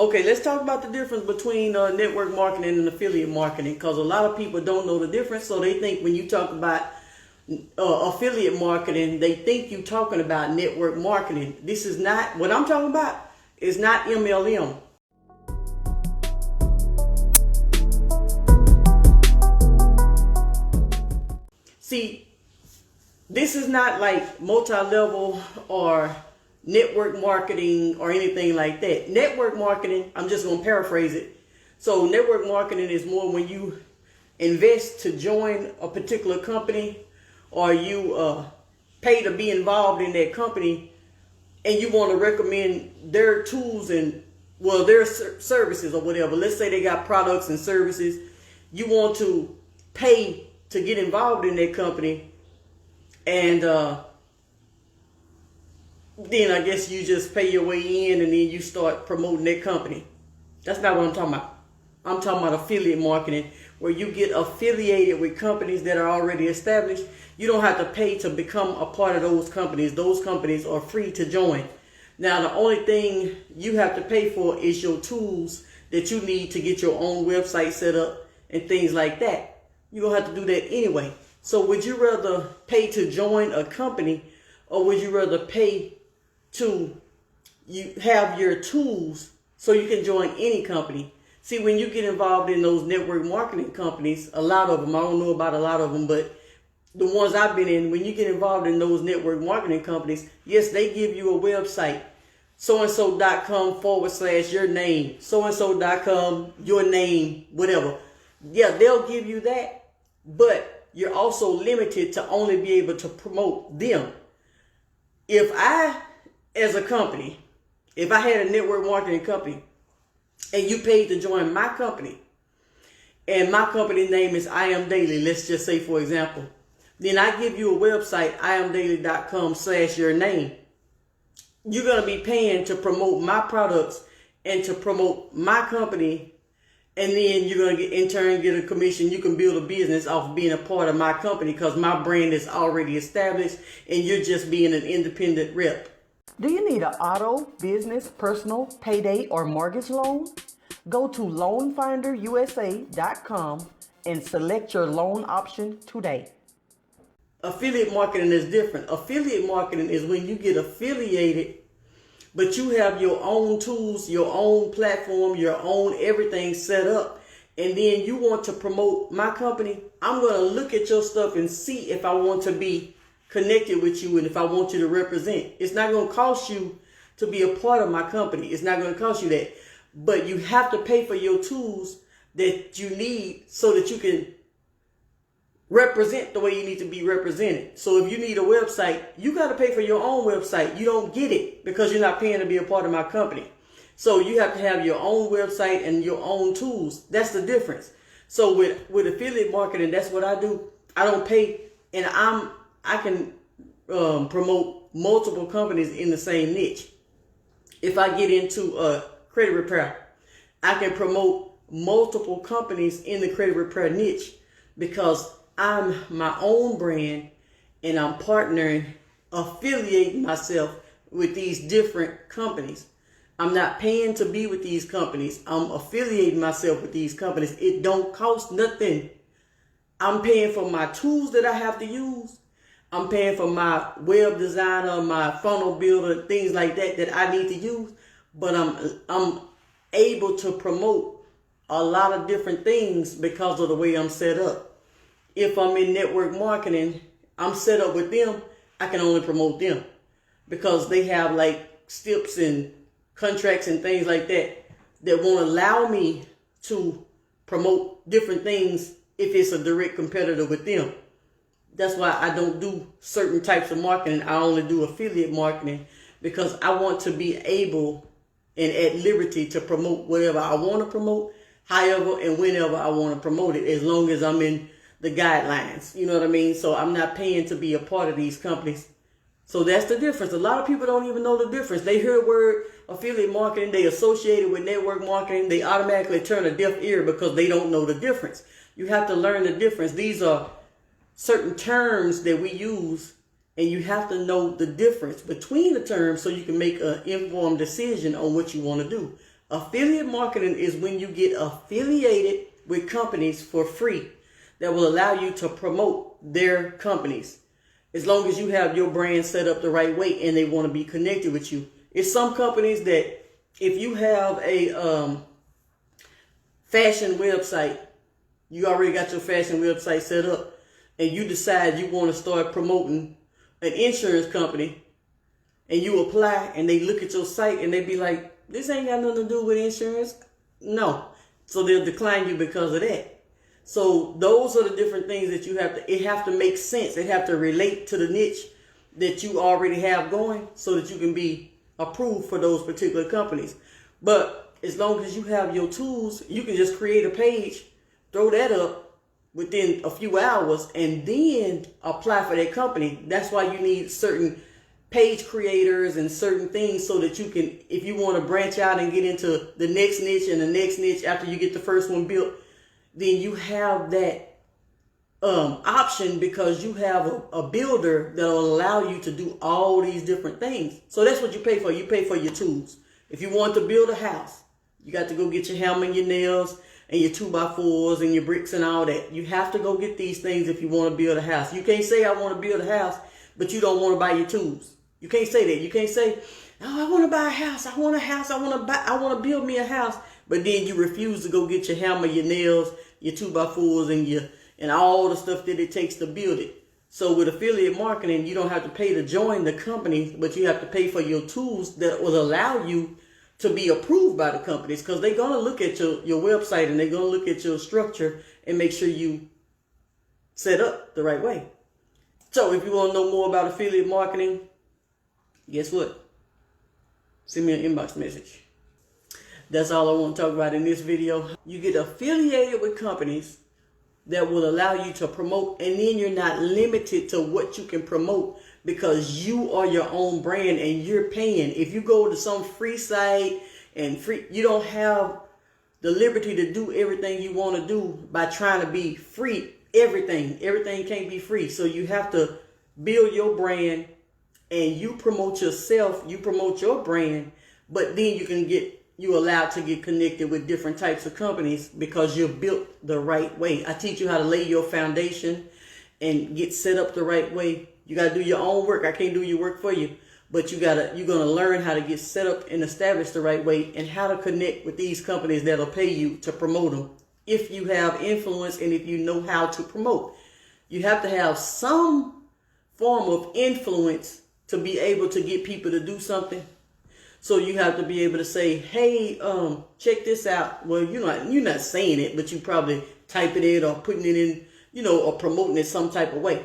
Okay, let's talk about the difference between network marketing and affiliate marketing, because a lot of people don't know the difference. So they think when you talk about affiliate marketing, they think you're talking about network marketing. This is not what I'm talking about. It's not MLM. See, this is not like multi-level or network marketing or anything like that. Network marketing, I'm just going to paraphrase it. So network marketing is more when you invest to join a particular company, or you pay to be involved in that company, and you want to recommend their tools and, well, their services or whatever. Let's say they got products and services. You want to pay to get involved in that company, and then I guess you just pay your way in and then you start promoting that company. That's not what I'm talking about. I'm talking about affiliate marketing, where you get affiliated with companies that are already established. You don't have to pay to become a part of those companies. Those companies are free to join. Now, the only thing you have to pay for is your tools that you need to get your own website set up and things like that. You're going to have to do that anyway. So would you rather pay to join a company, or would you rather pay to you have your tools so you can join any company? See, when you get involved in those network marketing companies, a lot of them, I don't know about a lot of them, but the ones I've been in, when you get involved in those network marketing companies, yes, they give you a website, so-and-so.com/ your name, so-and-so.com, your name, whatever. Yeah, they'll give you that, but you're also limited to only be able to promote them. If I, as a company, if I had a network marketing company and you paid to join my company, and my company name is I Am Daily, let's just say, for example, then I give you a website, iamdaily.com/ your name. You're going to be paying to promote my products and to promote my company, and then you're going to in turn get a commission. You can build a business off being a part of my company because my brand is already established and you're just being an independent rep. Do you need an auto, business, personal, payday, or mortgage loan? Go to loanfinderusa.com and select your loan option today. Affiliate marketing is different. Affiliate marketing is when you get affiliated, but you have your own tools, your own platform, your own everything set up, and then you want to promote my company. I'm going to look at your stuff and see if I want to be connected with you and if I want you to represent. It's not going to cost you to be a part of my company. It's not going to cost you that. But you have to pay for your tools that you need so that you can represent the way you need to be represented. So if you need a website, you got to pay for your own website. You don't get it because you're not paying to be a part of my company. So you have to have your own website and your own tools. That's the difference. So with affiliate marketing, that's what I do. I don't pay, and I can promote multiple companies in the same niche. If I get into credit repair, I can promote multiple companies in the credit repair niche because I'm my own brand and I'm partnering, affiliating myself with these different companies. I'm not paying to be with these companies. I'm affiliating myself with these companies. It don't cost nothing. I'm paying for my tools that I have to use. I'm paying for my web designer, my funnel builder, things like that I need to use. But I'm able to promote a lot of different things because of the way I'm set up. If I'm in network marketing, I'm set up with them, I can only promote them because they have like steps and contracts and things like that won't allow me to promote different things if it's a direct competitor with them. That's why I don't do certain types of marketing. I only do affiliate marketing because I want to be able and at liberty to promote whatever I want to promote, however and whenever I want to promote it, as long as I'm in the guidelines. You know what I mean? So I'm not paying to be a part of these companies. So that's the difference. A lot of people don't even know the difference. They hear the word affiliate marketing, they associate it with network marketing, they automatically turn a deaf ear because they don't know the difference. You have to learn the difference. These are certain terms that we use, and you have to know the difference between the terms so you can make an informed decision on what you want to do. Affiliate marketing is when you get affiliated with companies for free that will allow you to promote their companies. As long as you have your brand set up the right way and they want to be connected with you. It's some companies that if you have a fashion website, you already got your fashion website set up, and you decide you want to start promoting an insurance company, and you apply and they look at your site and they be like, this ain't got nothing to do with insurance. No. So they'll decline you because of that. So those are the different things that it have to make sense. It have to relate to the niche that you already have going so that you can be approved for those particular companies. But as long as you have your tools, you can just create a page, throw that up within a few hours, and then apply for that company. That's why you need certain page creators and certain things so that you can, if you want to branch out and get into the next niche and the next niche after you get the first one built, then you have that option because you have a builder that will allow you to do all these different things. So that's what you pay for. You pay for your tools. If you want to build a house, you got to go get your hammer and your nails and your 2x4s and your bricks and all that. You have to go get these things if you want to build a house. You can't say I want to build a house, but you don't want to buy your tools. You can't say that. You can't say, oh, I want to buy a house. I want a house. I want to build me a house. But then you refuse to go get your hammer, your nails, your 2x4s, and all the stuff that it takes to build it. So with affiliate marketing, you don't have to pay to join the company, but you have to pay for your tools that will allow you to be approved by the companies, because they're going to look at your website and they're going to look at your structure and make sure you set up the right way. So if you want to know more about affiliate marketing, guess what? Send me an inbox message. That's all I want to talk about in this video. You get affiliated with companies that will allow you to promote, and then you're not limited to what you can promote because you are your own brand and you're paying. If you go to some free site and you don't have the liberty to do everything you want to do by trying to be free. Everything can't be free. So you have to build your brand and you promote yourself, you promote your brand, but then you're allowed to get connected with different types of companies because you're built the right way. I teach you how to lay your foundation and get set up the right way. You got to do your own work. I can't do your work for you, but you're going to learn how to get set up and established the right way and how to connect with these companies that'll pay you to promote them. If you have influence and if you know how to promote, you have to have some form of influence to be able to get people to do something. So you have to be able to say, hey, check this out. Well, you're not saying it, but you probably typing it or putting it in, or promoting it some type of way.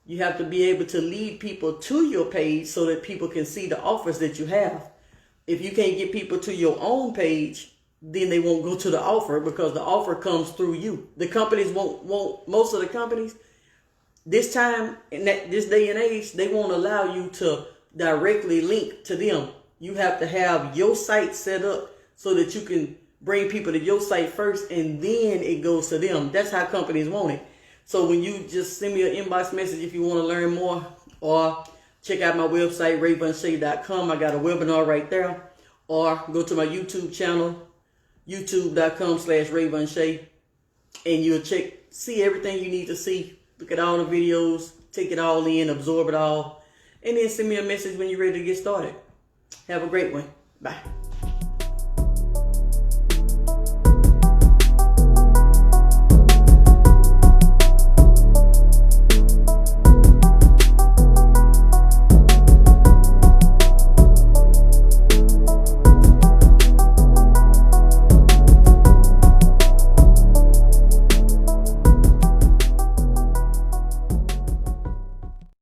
You have to be able to lead people to your page so that people can see the offers that you have. If you can't get people to your own page, then they won't go to the offer because the offer comes through you. The companies won't most of the companies, this time, in this day and age, they won't allow you to directly link to them. You have to have your site set up so that you can bring people to your site first and then it goes to them. That's how companies want it. So when you just send me an inbox message if you want to learn more, or check out my website, Vonshae.com. I got a webinar right there. Or go to my YouTube channel, youtube.com/Vonshae, and you'll see everything you need to see. Look at all the videos, take it all in, absorb it all, and then send me a message when you're ready to get started. Have a great one. Bye.